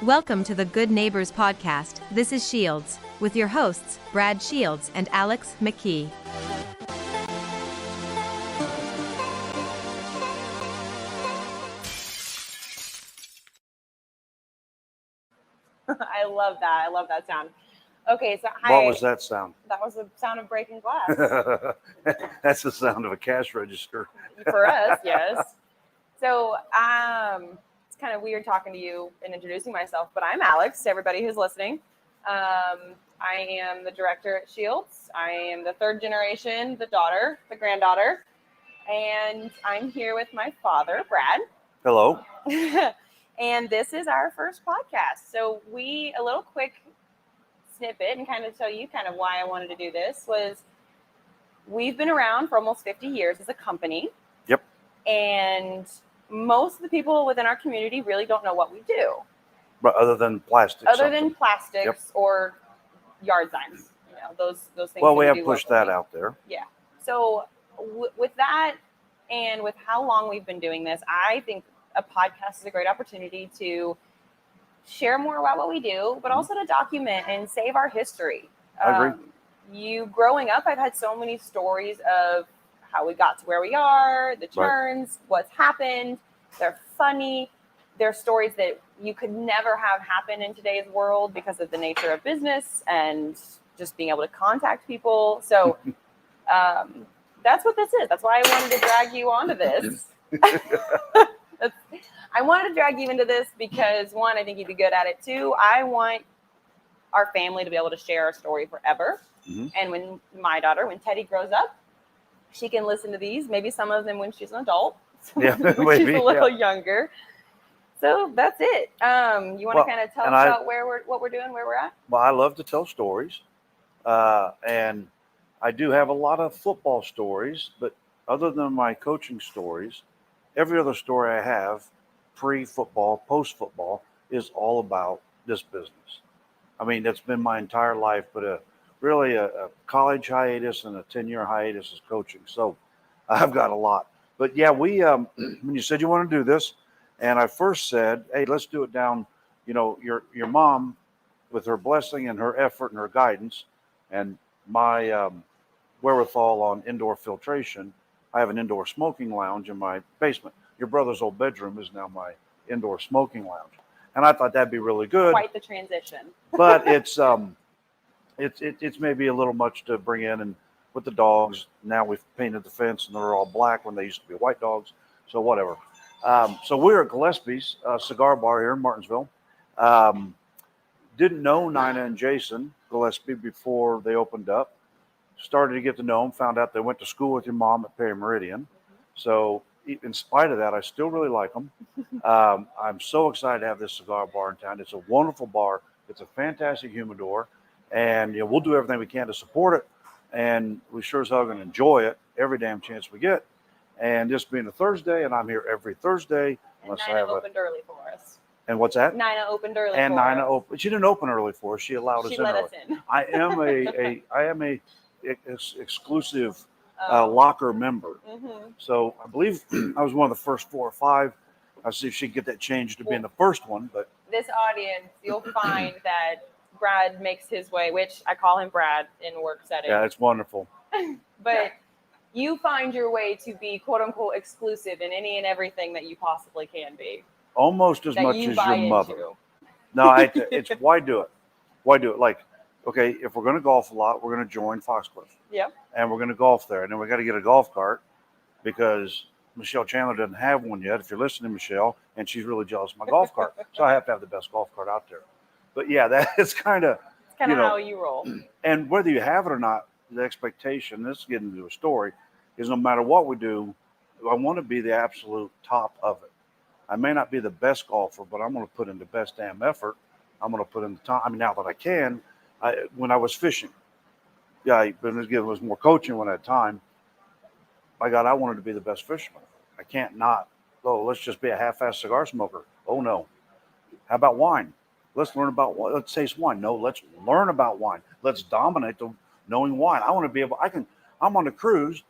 Welcome to the Good Neighbors Podcast. This is Shields, with your hosts, Brad Shields and Alex McKee. I love that. I love that sound. Okay, so hi. What was that sound? That was the sound of breaking glass. That's the sound of a cash register. For us, yes. So it's kind of weird talking to you and introducing myself, but I'm Alex, to everybody who's listening. I am the director at Shields. I am the third generation, the daughter, the granddaughter, and I'm here with my father, Brad. Hello. And this is our first podcast. So a little quick snippet and kind of tell you kind of why I wanted to do this was we've been around for almost 50 years as a company. Yep. And most of the people within our community really don't know what we do. But other than plastics. Yep. Or yard signs, those things. Well, we have pushed that out there. Yeah. So with that and with how long we've been doing this, I think a podcast is a great opportunity to share more about what we do, but also to document and save our history. I agree. You growing up, I've had so many stories of how we got to where we are, the turns, what's happened. They're funny. They're stories that you could never have happen in today's world because of the nature of business and just being able to contact people. So that's what this is. That's why I wanted to drag you onto this. I wanted to drag you into this because, one, I think you'd be good at it. Two, I want our family to be able to share our story forever. Mm-hmm. And when Teddy grows up, she can listen to these, maybe some of them when she's an adult, when she's a little younger. So that's it. You want to kind of tell us about what we're doing, where we're at? Well, I love to tell stories. And I do have a lot of football stories, but other than my coaching stories, every other story I have, pre-football, post-football, is all about this business. I mean, that's been my entire life, but really a college hiatus and a 10-year hiatus is coaching. So I've got a lot. But yeah, we when you said you want to do this, and I first said, hey, let's do it down, your mom with her blessing and her effort and her guidance and my wherewithal on indoor filtration. I have an indoor smoking lounge in my basement. Your brother's old bedroom is now my indoor smoking lounge. And I thought that'd be really good. Quite the transition. But it's maybe a little much to bring in. And with the dogs, now we've painted the fence and they're all black when they used to be white dogs. So whatever. So we're at Gillespie's cigar bar here in Martinsville. Didn't know Nina and Jason Gillespie before they opened up. Started to get to know them, found out they went to school with your mom at Perry Meridian. So in spite of that, I still really like them. I'm so excited to have this cigar bar in town. It's a wonderful bar. It's a fantastic humidor. And we'll do everything we can to support it. And we sure as hell are going to enjoy it every damn chance we get. And this being a Thursday, and I'm here every Thursday. And Nina opened early for us. And what's that? Nina opened early and for Nina us. opened. She didn't open early for us. She allowed us in. She let early. us in. I am a exclusive locker member. Mm-hmm. So I believe I was one of the first 4 or 5. I'll see if she can get that changed to being the first one. But this audience, you'll find that Brad makes his way, which I call him Brad in work setting. Yeah, it's wonderful. But you find your way to be quote unquote exclusive in any and everything that you possibly can be. Almost as much as your mother. No, it's why do it? Why do it? Like, okay, if we're going to golf a lot, we're going to join Foxcliff. Yep. And we're going to golf there. And then we got to get a golf cart because Michelle Chandler doesn't have one yet. If you're listening, Michelle, and she's really jealous of my golf cart. So I have to have the best golf cart out there. But yeah, that's kind of how you roll. And whether you have it or not, the expectation, this is getting into a story, is no matter what we do, I want to be the absolute top of it. I may not be the best golfer, but I'm going to put in the best damn effort. I'm going to put in the time. I mean, now that I can, when I was fishing, but it was more coaching when I had time. My God, I wanted to be the best fisherman. I can't not. Oh, let's just be a half-assed cigar smoker. Oh no. How about wine? Let's learn about wine. Let's taste wine. No, let's learn about wine. Let's dominate the knowing wine. I want to be able. I'm on a cruise.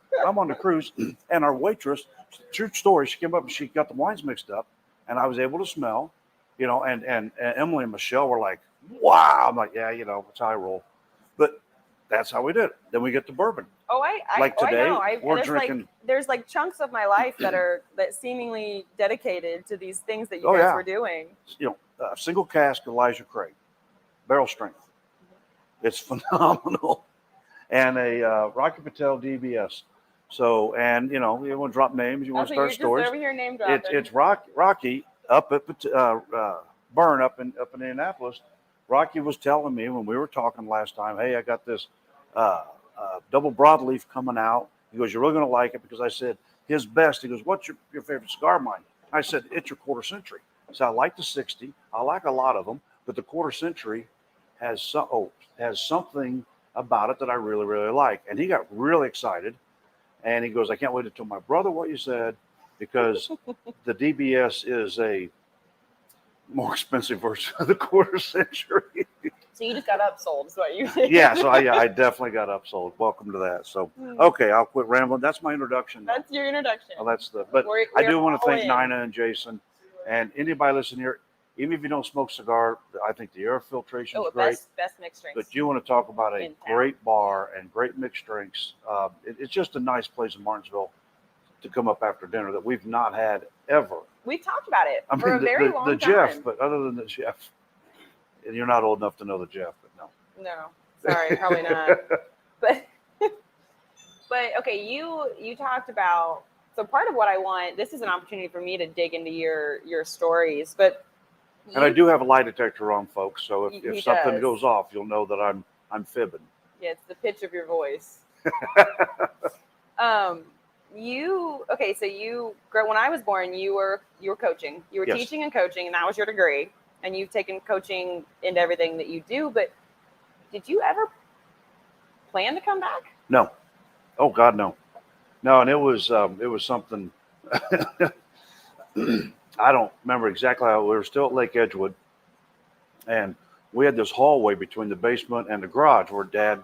And our waitress, true story, she came up and she got the wines mixed up, and I was able to smell. and Emily and Michelle were like, wow. I'm like, yeah, it's how I roll. But that's how we did it. Then we get to bourbon. I Today, know. we're drinking. There's like chunks of my life that seemingly dedicated to these things that you Oh, guys yeah. were doing. Single cask Elijah Craig, barrel strength. It's phenomenal. And a Rocky Patel DBS. So, and you want to drop names, you want to start stories. Just over here name dropping. It's Rocky up at Burn up in Indianapolis. Rocky was telling me when we were talking last time, hey, I got this double broadleaf coming out. He goes, you're really going to like it, because I said his best. He goes, what's your favorite cigar of mine? I said, it's your quarter century. So I like the 60. I like a lot of them, but the quarter century has something about it that I really, really like. And he got really excited. And he goes, I can't wait to tell my brother what you said, because the DBS is a more expensive version of the quarter century. So you just got upsold, is what you did. Yeah, so I definitely got upsold. Welcome to that. So, okay, I'll quit rambling. That's my introduction. That's your introduction. Well, I do want to thank Nina and Jason and anybody listening here. Even if you don't smoke cigar, I think the air filtration is great. Best mixed drinks. But you want to talk about a great bar and great mixed drinks. It's just a nice place in Martinsville to come up after dinner that we've not had ever. We've talked about it for a very long time. The Jeff, but other than the Jeff, and you're not old enough to know the Jeff, but no. No, sorry, probably not. But okay, you talked about, so part of what I want, this is an opportunity for me to dig into your stories, but. And I do have a lie detector on, folks. So if something goes off, you'll know that I'm fibbing. Yeah, it's the pitch of your voice. When I was born, you were coaching. You were teaching and coaching, and that was your degree. And you've taken coaching into everything that you do. But did you ever plan to come back? No. Oh God, no. No, and it was something. I don't remember exactly how. We were still at Lake Edgewood, and we had this hallway between the basement and the garage where Dad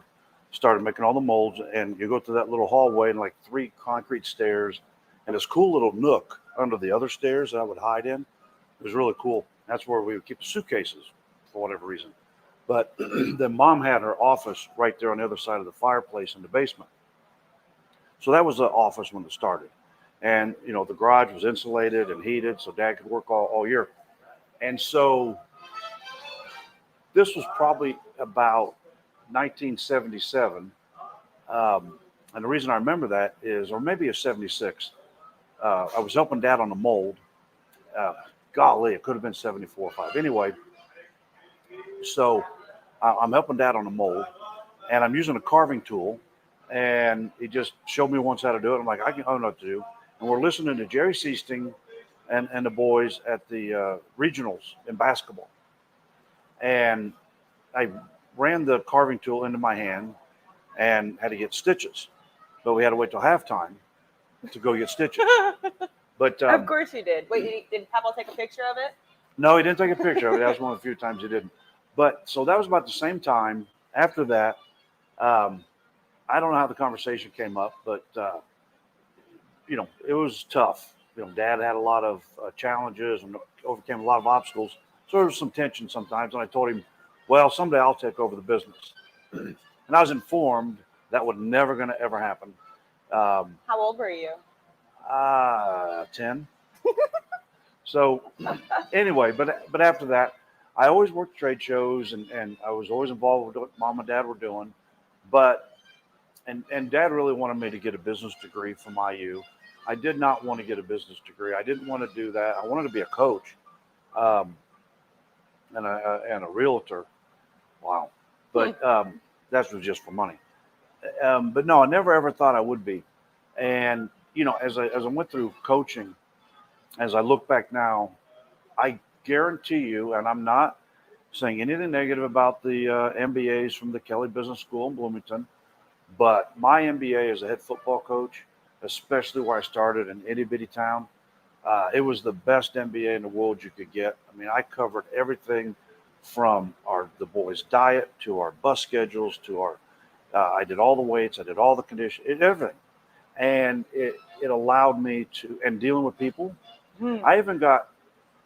started making all the molds. And you go through that little hallway and like 3 concrete stairs and this cool little nook under the other stairs that I would hide in. It was really cool. That's where we would keep the suitcases for whatever reason. But then Mom had her office right there on the other side of the fireplace in the basement. So that was the office when it started. And, the garage was insulated and heated, so Dad could work all year. And so this was probably about 1977. And the reason I remember that is, or maybe it's 76, I was helping Dad on the mold. Golly, it could have been 74 or 5. Anyway, so I'm helping Dad on the mold, and I'm using a carving tool. And he just showed me once how to do it. I'm like, I don't know what to do. And we're listening to Jerry Seasting and the boys at the regionals in basketball. And I ran the carving tool into my hand and had to get stitches. But we had to wait till halftime to go get stitches. But of course you did. Wait, did Pablo take a picture of it? No, he didn't take a picture of it. That was one of the few times he didn't. But so that was about the same time. After that, I don't know how the conversation came up, but it was tough. Dad had a lot of challenges and overcame a lot of obstacles. So there was some tension sometimes. And I told him, well, someday I'll take over the business. And I was informed that was never going to ever happen. How old were you? 10. So anyway, but after that, I always worked trade shows and I was always involved with what Mom and Dad were doing. And Dad really wanted me to get a business degree from IU. I did not want to get a business degree. I didn't want to do that. I wanted to be a coach and a realtor. Wow. But that was just for money. But no, I never ever thought I would be. And, as I went through coaching, as I look back now, I guarantee you, and I'm not saying anything negative about the MBAs from the Kelley Business School in Bloomington, but my MBA as a head football coach, especially where I started in itty bitty town, it was the best MBA in the world you could get. I mean, I covered everything from the boys' diet to our bus schedules to our, I did all the weights, I did all the conditioning, everything. And it allowed me to, and dealing with people, I even got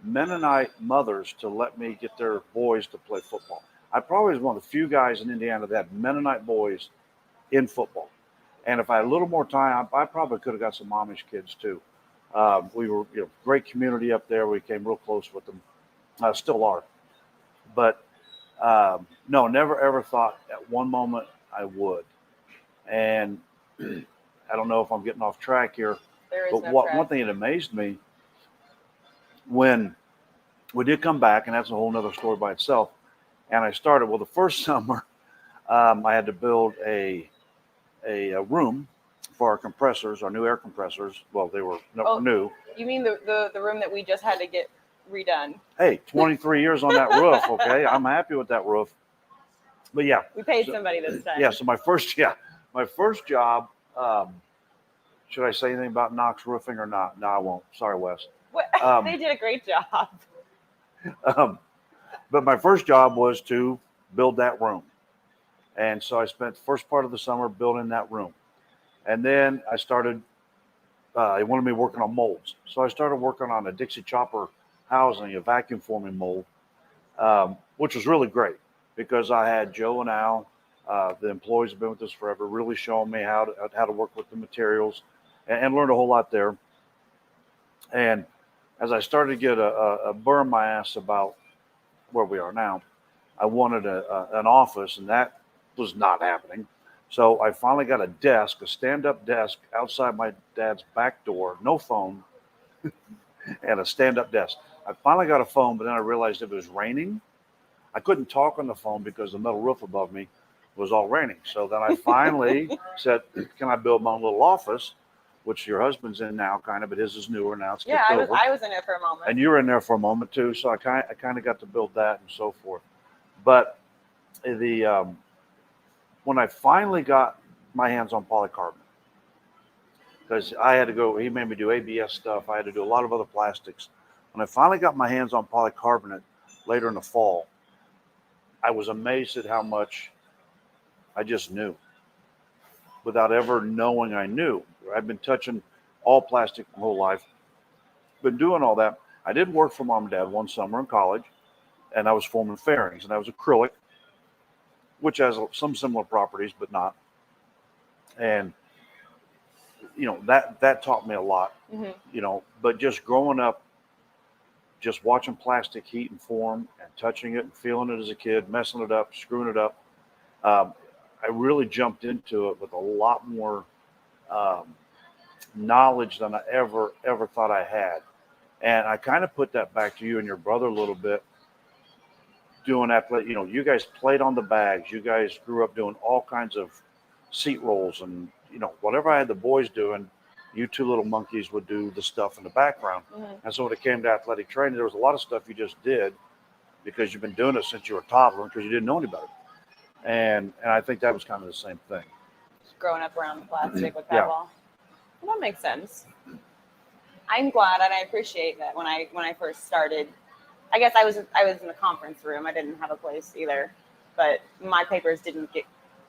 Mennonite mothers to let me get their boys to play football. I probably was one of the few guys in Indiana that had Mennonite boys in football. And if I had a little more time, I probably could have got some Amish kids too. We were, great community up there. We came real close with them. Still are. But no, never ever thought at one moment I would. And I don't know if I'm getting off track here, but one thing that amazed me when we did come back, and that's a whole nother story by itself. And I started, the first summer, I had to build a room for our compressors, our new air compressors. Well, they were new. You mean the room that we just had to get redone? Hey, 23 years on that roof. Okay, I'm happy with that roof. But yeah, we paid somebody this time. Yeah, so my first job. Should I say anything about Knox Roofing or not? No, I won't. Sorry, Wes. They did a great job. But my first job was to build that room. And so I spent the first part of the summer building that room. And then I started, they wanted me working on molds. So I started working on a Dixie Chopper housing, a vacuum forming mold, which was really great because I had Joe and Al, the employees have been with us forever, really showing me how to work with the materials and learned a whole lot there. And as I started to get a burr in my ass about where we are now, I wanted an office, and that was not happening. So I finally got a desk, a stand-up desk outside my dad's back door, no phone, and a stand-up desk. I finally got a phone, but then I realized if it was raining, I couldn't talk on the phone because the metal roof above me was all raining. So then I finally said, can I build my own little office, which your husband's in now, kind of, but his is newer now. It's I was in it for a moment. And you were in there for a moment too, so I kind of got to build that and so forth. But when I finally got my hands on polycarbonate, because I had to go, he made me do ABS stuff. I had to do a lot of other plastics. When I finally got my hands on polycarbonate later in the fall, I was amazed at how much I just knew without ever knowing I knew. I've been touching all plastic my whole life, been doing all that. I did work for mom and dad one summer in college, and I was forming fairings, and that was acrylic, which has some similar properties, but not. And, that taught me a lot, but just growing up, just watching plastic heat and form and touching it and feeling it as a kid, messing it up, screwing it up. I really jumped into it with a lot more knowledge than I ever thought I had. And I kind of put that back to you and your brother a little bit, doing athletic. You guys played on the bags. You guys grew up doing all kinds of seat rolls and, whatever I had the boys doing, you two little monkeys would do the stuff in the background. Mm-hmm. And so when it came to athletic training, there was a lot of stuff you just did because you've been doing it since you were a toddler because you didn't know any better. And I think that was kind of the same thing. Growing up around the plastic with that wall. Well, that makes sense. I'm glad and I appreciate that when I first started. I guess I was in the conference room. I didn't have a place either, but my papers didn't get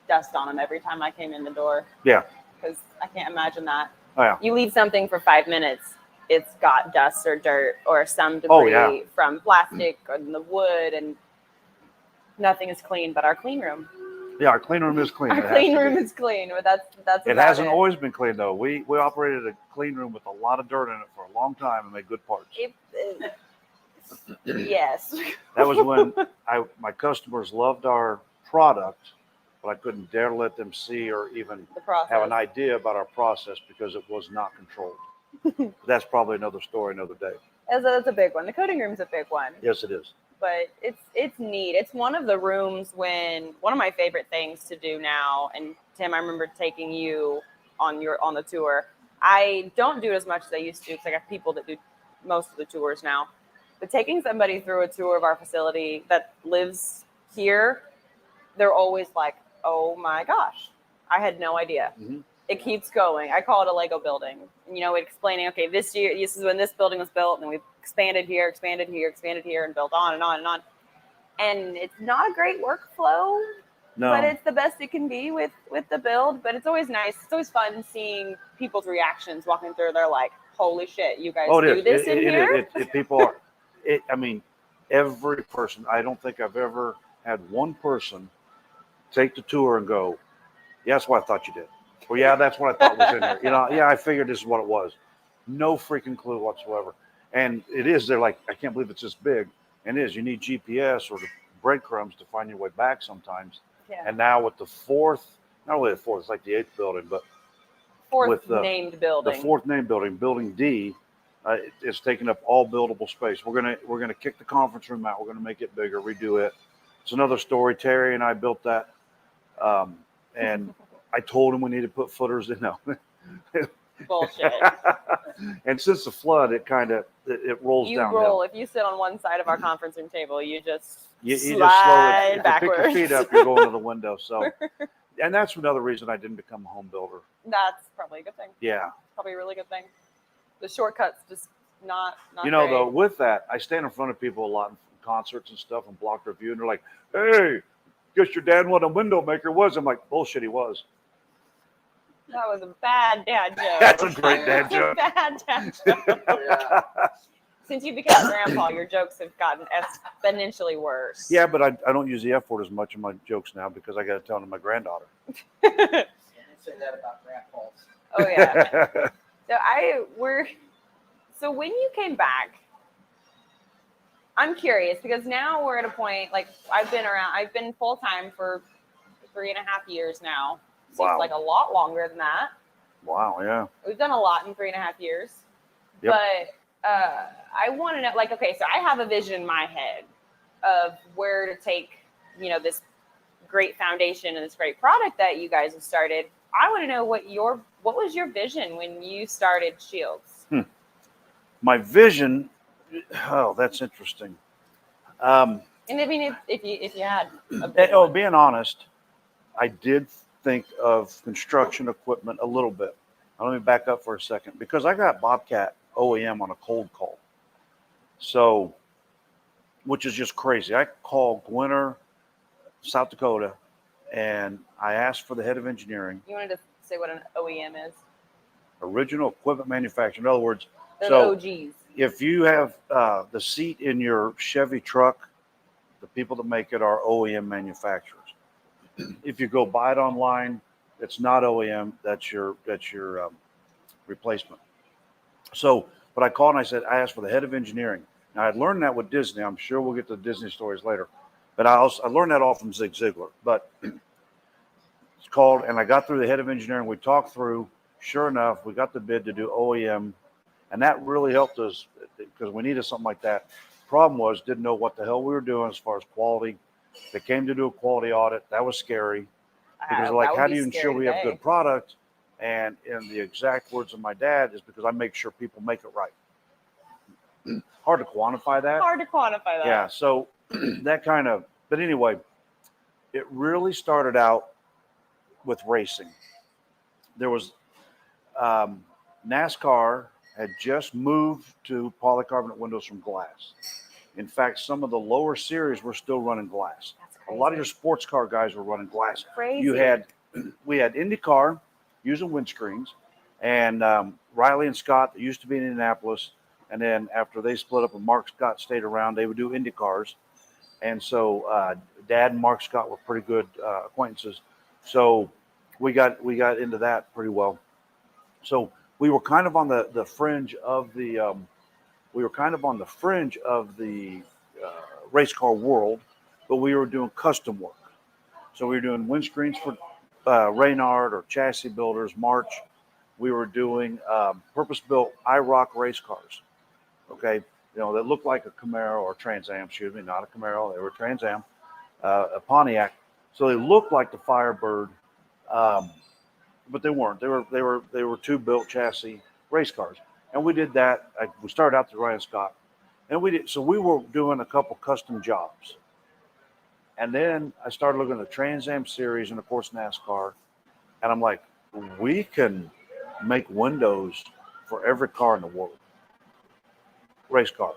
dust on them every time I came in the door. Yeah. Because I can't imagine that. Oh, yeah. You leave something for 5 minutes, it's got dust or dirt or some debris from plastic or the wood, and nothing is clean but our clean room. Yeah, our clean room is clean. Our clean room is clean, but that's it hasn't always been clean though. We operated a clean room with a lot of dirt in it for a long time and made good parts. Yes. That was when my customers loved our product, but I couldn't dare let them see or even have an idea about our process because it was not controlled. That's probably another story, another day. That's a big one. The coating room's a big one. Yes, it is. But it's neat. It's one of the rooms one of my favorite things to do now. And Tim, I remember taking you on the tour. I don't do it as much as I used to because I got people that do most of the tours now. But taking somebody through a tour of our facility that lives here, they're always like, oh my gosh, I had no idea. Mm-hmm. It keeps going. I call it a Lego building. Explaining, okay, this year, this is when this building was built, and we've expanded here, and built on and on and on. And it's not a great workflow, but it's the best it can be with the build. But it's always nice. It's always fun seeing people's reactions walking through. They're like, holy shit, you guys do this in here? People are. I mean, every person. I don't think I've ever had one person take the tour and go, "Yeah, that's what I thought you did." Well, yeah, that's what I thought was in here. Yeah, I figured this is what it was. No freaking clue whatsoever. And it is. They're like, I can't believe it's this big. And it is. You need GPS or the breadcrumbs to find your way back sometimes. Yeah. And now with the fourth, not only the fourth, it's like the eighth building, but Fourth named building. the fourth named building, Building D, it's taking up all buildable space. We're gonna kick the conference room out. We're gonna make it bigger, redo it. It's another story. Terry and I built that, and I told him we need to put footers in. No. Bullshit. And since the flood, it rolls down. You roll. If you sit on one side of our conference room table, you just you just slide slowly backwards. If you pick your feet up, you're going to the window. So, and that's another reason I didn't become a home builder. That's probably a good thing. Yeah. Probably a really good thing. The shortcuts just not You know, great. though, with that, I stand in front of people a lot in concerts and stuff and block review, and they're like, "Hey, guess your dad what a window maker was." I'm like, "Bullshit, he was." That was a bad dad joke. That's a great dad That's a joke. bad dad joke. Since you became a grandpa, your jokes have gotten exponentially worse. Yeah, but I don't use the F word as much in my jokes now because I got to tell them to my granddaughter. Say that about grandpas. Oh yeah. So when you came back, I'm curious because now we're at a point, like I've been full time for 3.5 years now. Seems Wow. like a lot longer than that. Wow, yeah. We've done a lot in 3.5 years. Yep. But I want to know, like, okay, so I have a vision in my head of where to take, this great foundation and this great product that you guys have started. I want to know what was your vision when you started Shields? My vision, that's interesting. And I mean, if you had a big one. Being honest, I did think of construction equipment a little bit. Now, let me back up for a second because I got Bobcat OEM on a cold call. So, which is just crazy. I called Gwinner, South Dakota, and I asked for the head of engineering. You wanted to say what an OEM is? Original equipment manufacturer. In other words, They're so the OGs. if you have the seat in your Chevy truck, the people that make it are OEM manufacturers. If you go buy it online, it's not OEM. That's your replacement. So, but I called and I asked for the head of engineering. Now I'd learned that with Disney. I'm sure we'll get to the Disney stories later, but I learned that all from Zig Ziglar. But it's called, and I got through the head of engineering. We talked through. Sure enough, we got the bid to do OEM, and that really helped us because we needed something like that. Problem was, didn't know what the hell we were doing as far as quality. They came to do a quality audit. That was scary because like, how do you ensure we have good product? And in the exact words of my dad is because I make sure people make it right. Hard to quantify that. Yeah. So that kind of, but anyway, it really started out with racing. There was NASCAR had just moved to polycarbonate windows from glass. In fact, some of the lower series were still running glass. That's crazy. A lot of your sports car guys were running glass. Crazy. We had IndyCar using windscreens, and Riley and Scott that used to be in Indianapolis, and then after they split up and Mark Scott stayed around, they would do IndyCars. And so Dad and Mark Scott were pretty good acquaintances. So we got into that pretty well. So we were kind of on the fringe of the race car world, but we were doing custom work. So we were doing windscreens for Reynard or chassis builders, March. We were doing purpose-built IROC race cars. Okay, that looked like a Camaro or Trans Am. Excuse me, not a Camaro. They were Trans Am, a Pontiac. So they looked like the Firebird, but they weren't. They were two-built chassis race cars. And we did that. We started out through Ryan Scott, and we were doing a couple custom jobs. And then I started looking at the Trans Am series and of course NASCAR, and I'm like, we can make windows for every car in the world, race car.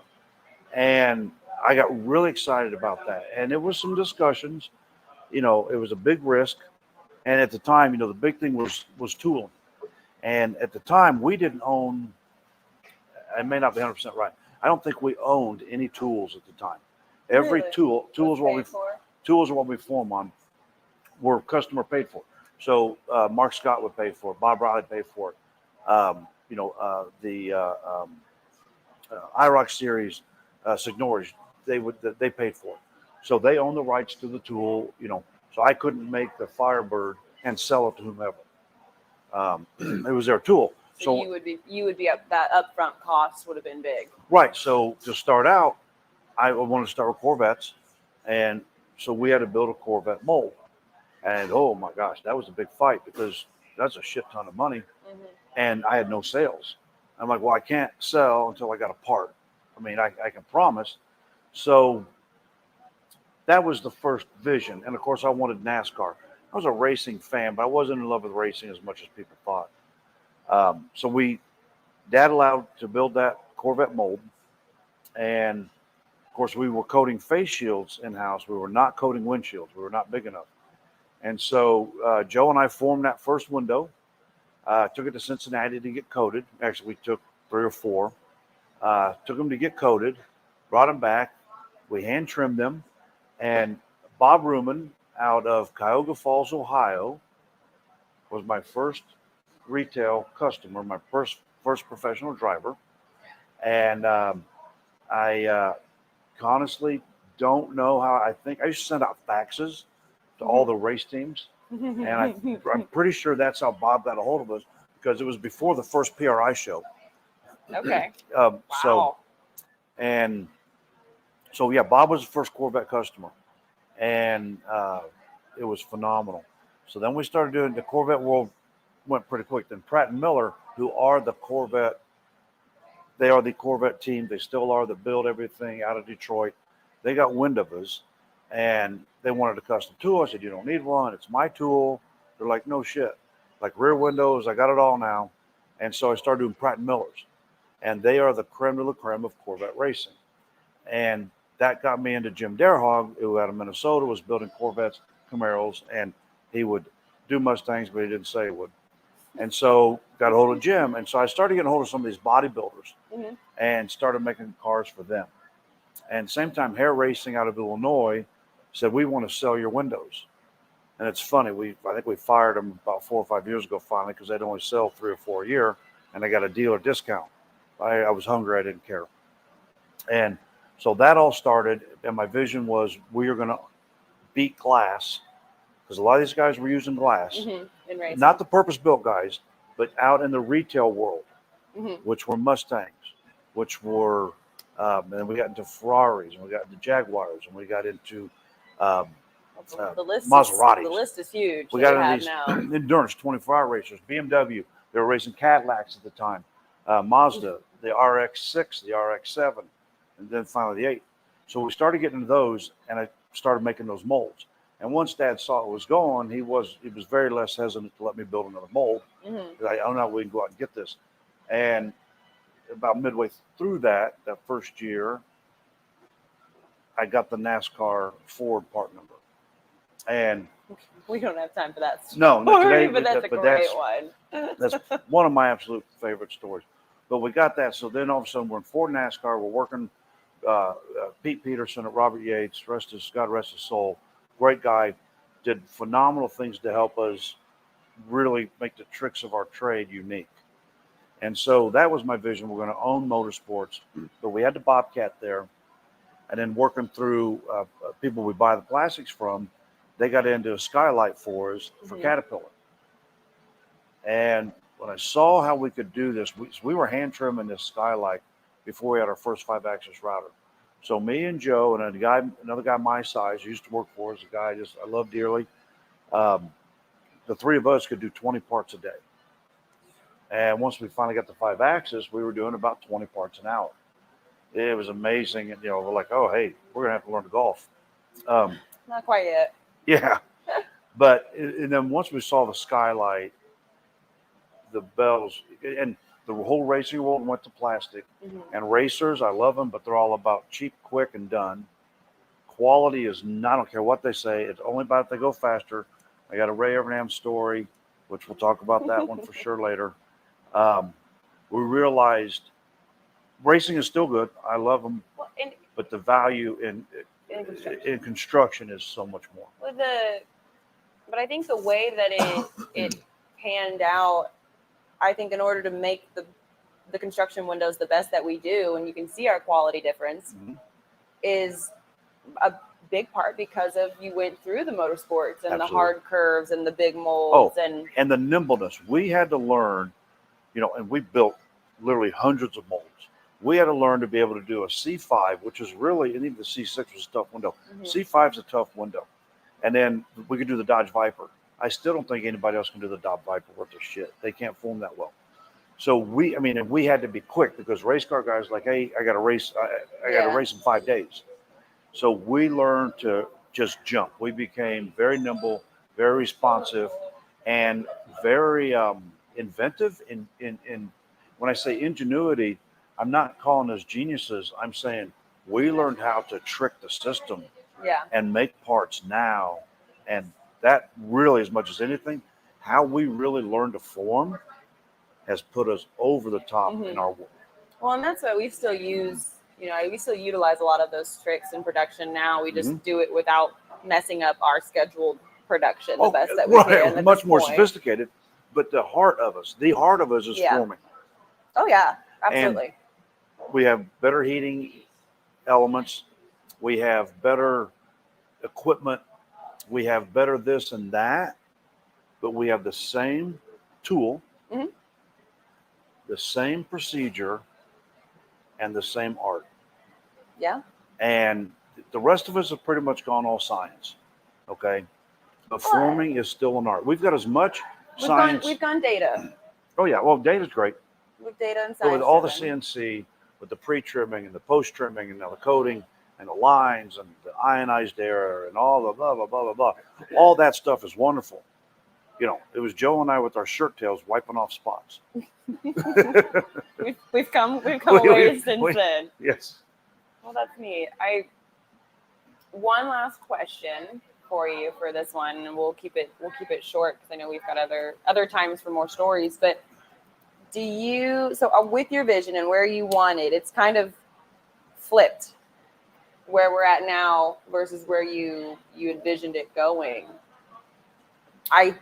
And I got really excited about that. And there was some discussions. It was a big risk. And at the time, the big thing was tooling. And at the time, we didn't own. I may not be 100% right. I don't think we owned any tools at the time. Every Really? tools Was what we paid for? tools are what we form on were customer paid for. So Mark Scott would pay for it. Bob Riley paid for it. IROC series, Signoris, they paid for it. So they own the rights to the tool. So I couldn't make the Firebird and sell it to whomever. It was their tool. So you would be up, that upfront cost would have been big. Right. So to start out, I wanted to start with Corvettes, and so we had to build a Corvette mold. And oh my gosh, that was a big fight because that's a shit ton of money, and I had no sales. I'm like, well, I can't sell until I got a part. I mean, I can promise. So that was the first vision, and of course, I wanted NASCAR. I was a racing fan, but I wasn't in love with racing as much as people thought. So Dad allowed to build that Corvette mold, and of course, we were coating face shields in house. We were not coating windshields. We were not big enough. And so Joe and I formed that first window, took it to Cincinnati to get coated. Actually, we took 3 or 4, took them to get coated, brought them back. We hand trimmed them. And Bob Ruman out of Cuyahoga Falls, Ohio, was my first retail customer, my first professional driver. And I honestly don't know how. I think I used to send out faxes to all the race teams, and I'm pretty sure that's how Bob got a hold of us, because it was before the first PRI show. Okay. Wow. So yeah, Bob was the first Corvette customer, and it was phenomenal. So then we started doing the Corvette world went pretty quick. Then Pratt and Miller, who are the Corvette, they are the Corvette team. They still are. That build everything out of Detroit. They got wind of us, and they wanted a custom tool. I said, you don't need one. It's my tool. They're like, no shit. Like rear windows, I got it all now. And so I started doing Pratt and Millers, and they are the creme de la creme of Corvette racing. And that got me into Jim Derhog, who out of Minnesota was building Corvettes, Camaros, and he would do Mustangs, but he didn't say he would. And so got a hold of Jim. And so I started getting a hold of some of these bodybuilders and started making cars for them. And same time, Hare Racing out of Illinois said, we want to sell your windows. And it's funny, I think we fired them about 4 or 5 years ago finally, because they'd only sell 3 or 4 a year, and they got a dealer discount. I was hungry, I didn't care. And so that all started, and my vision was we are going to beat glass, because a lot of these guys were using glass. In racing. Not the purpose-built guys, but out in the retail world, which were Mustangs, which were, and we got into Ferraris, and we got into Jaguars, and we got into Maseratis. The list is huge. We got into these endurance 24-hour racers, BMW. They were racing Cadillacs at the time, Mazda, the RX-6, the RX-7, and then finally the 8. So we started getting into those, and I started making those molds. And once Dad saw it was going, he was very less hesitant to let me build another mold. I don't know, we can go out and get this. And about midway through that first year, I got the NASCAR Ford part number. And we don't have time for that story. No, today, but that's a great one. That's one of my absolute favorite stories. But we got that. So then all of a sudden we're in Ford NASCAR. We're working Pete Peterson at Robert Yates, God rest his soul. Great guy, did phenomenal things to help us really make the tricks of our trade unique. And so that was my vision. We're going to own motorsports, but we had the Bobcat there. And then working through people we buy the plastics from, they got into a skylight for us for Caterpillar. And when I saw how we could do this, we were hand trimming this skylight before we had our first 5-axis router. So me and Joe and another guy my size used to work for us, a guy I love dearly. The 3 of us could do 20 parts a day. And once we finally got the 5-axis, we were doing about 20 parts an hour. It was amazing. And, we're like, oh, hey, we're going to have to learn to golf. Not quite yet. Yeah. But and then once we saw the skylight, the bells, and the whole racing world went to plastic. And racers, I love them, but they're all about cheap, quick, and done. Quality is not, I don't care what they say. It's only about if they go faster. I got a Ray Evernham story, which we'll talk about that one for sure later. We realized Racing is still good. I love them, Well, but the value in construction. in construction is so much more. But I think the way that it panned out, I think in order to make the construction windows the best that we do, and you can see our quality difference, Mhm. is a big part because of you went through the motorsports and the Absolutely. hard curves and the big molds And the nimbleness. We had to learn, and we built literally hundreds of molds. We had to learn to be able to do a C5, which is really, and even the C6 was a tough window. Mhm. C5 is a tough window. And then we could do the Dodge Viper. I still don't think anybody else can do the Dodge Viper worth their shit. They can't form that well. So and we had to be quick because race car guys like, hey, I got to race. I got to Yeah. race in 5 days. So we learned to just jump. We became very nimble, very responsive, and very inventive. In when I say ingenuity, I'm not calling us geniuses. I'm saying we learned how to trick the system Yeah. and make parts now. And that really, as much as anything, how we really learned to form has put us over the top Mhm. in our work. Well, and that's what we still use. We still utilize a lot of those tricks in production now. We just do it without messing up our scheduled production the best that we can. At Much this more point. sophisticated, but the heart of us is Yeah. forming. Oh yeah, absolutely. And we have better heating elements. We have better equipment. We have better this and that, but we have the same tool, Mhm. the same procedure, and the same art. Yeah. And the rest of us have pretty much gone all science. Okay. But forming is still an art. We've got as much science. We've gone data. Oh, yeah. Well, data's great. With data and But science. with all the driven. CNC, with the pre-trimming and the post-trimming and now the coating and the lines and the ionized air and all the blah, blah, blah, blah, blah, all that stuff is wonderful. It was Joe and I with our shirt tails wiping off spots. we've come a ways since then. Yes. Well, that's neat. One last question for you for this one, and we'll keep it short because I know we've got other times for more stories. But with your vision and where you want it, it's kind of flipped where we're at now versus where you envisioned it going.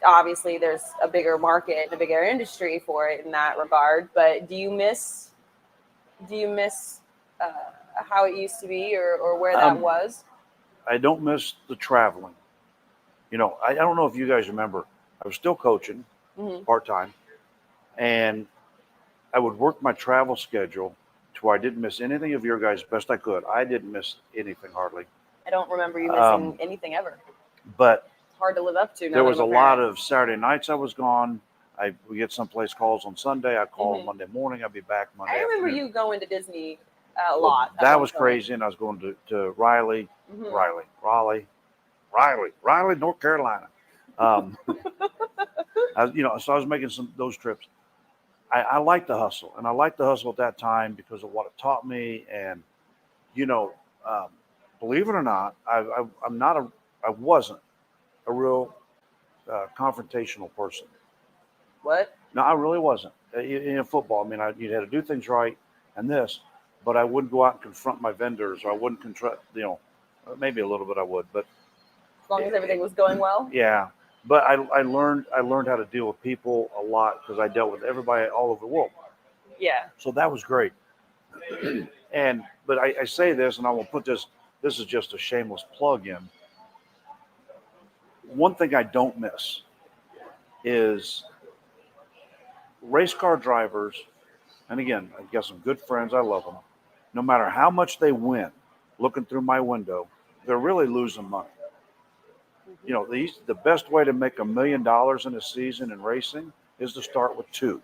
Obviously there's a bigger market and a bigger industry for it in that regard, but do you miss how it used to be or where that was? I don't miss the traveling. I don't know if you guys remember, I was still coaching part-time, and I would work my travel schedule to where I didn't miss anything of your guys best I could. I didn't miss anything hardly. I don't remember you missing anything ever. But it's hard to live up to. There was a lot of Saturday nights I was gone. We get someplace calls on Sunday. I call Monday morning. I'd be back Monday. I remember afternoon. you going to Disney a lot. That was crazy, and I was going to Raleigh, North Carolina. So I was making those trips. I liked the hustle, and I liked the hustle at that time because of what it taught me. And believe it or not, I wasn't a real confrontational person. What? No, I really wasn't. In football, I mean, you had to do things right and but I wouldn't go out and confront my vendors, or I wouldn't confront, maybe a little bit I would, but as long as everything was going well. Yeah, but I learned how to deal with people a lot because I dealt with everybody all over the world. Yeah. So that was great. But I say this, and I will put this. This is just a shameless plug in. One thing I don't miss is race car drivers, and again, I've got some good friends. I love them. No matter how much they win, looking through my window, they're really losing money. The best way to make $1 million in a season in racing is to start with 2.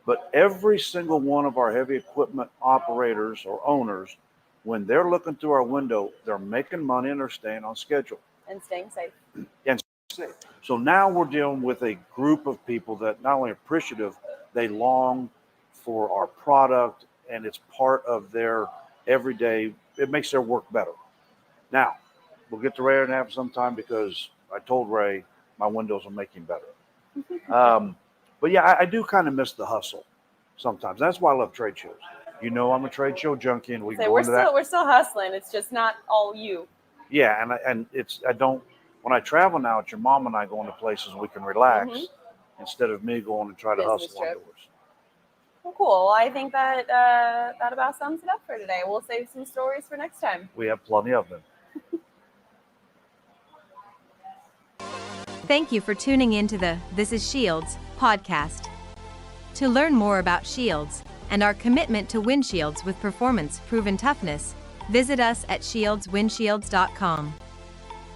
But every single one of our heavy equipment operators or owners, when they're looking through our window, they're making money and they're staying on schedule. And staying safe. So now we're dealing with a group of people that not only are appreciative, they long for our product, and it's part of their everyday. It makes their work better. Now, we'll get to Ray and have some time because I told Ray my windows will make him better. But yeah, I do kind of miss the hustle. sometimes. That's why I love trade shows. You know, I'm a trade show junkie, and we So go into that. we're still hustling. It's just not all you. Yeah, and I don't. When I travel now, it's your mom and I going to places we can relax instead of me going and try to Business hustle trip. outdoors. Well, cool. Well, I think that that about sums it up for today. We'll save some stories for next time. We have plenty of them. Thank you for tuning in to the This is Shields podcast. To learn more about Shields and our commitment to windshields with performance-proven toughness, visit us at shieldswindshields.com.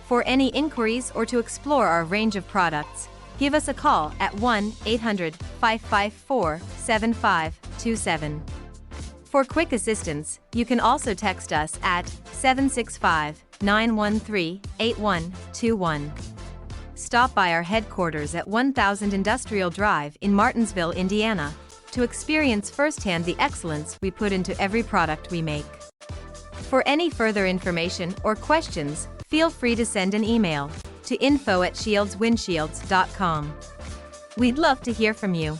For any inquiries or to explore our range of products, give us a call at 1-800-554-7527. For quick assistance, you can also text us at 765-913-8121. Stop by our headquarters at 1000 Industrial Drive in Martinsville, Indiana, to experience firsthand the excellence we put into every product we make. For any further information or questions, feel free to send an email to info@shieldswindshields.com. We'd love to hear from you.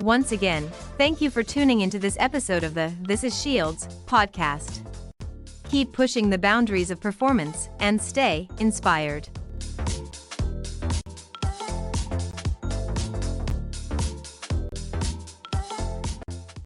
Once again, thank you for tuning into this episode of the This is Shields podcast. Keep pushing the boundaries of performance and stay inspired.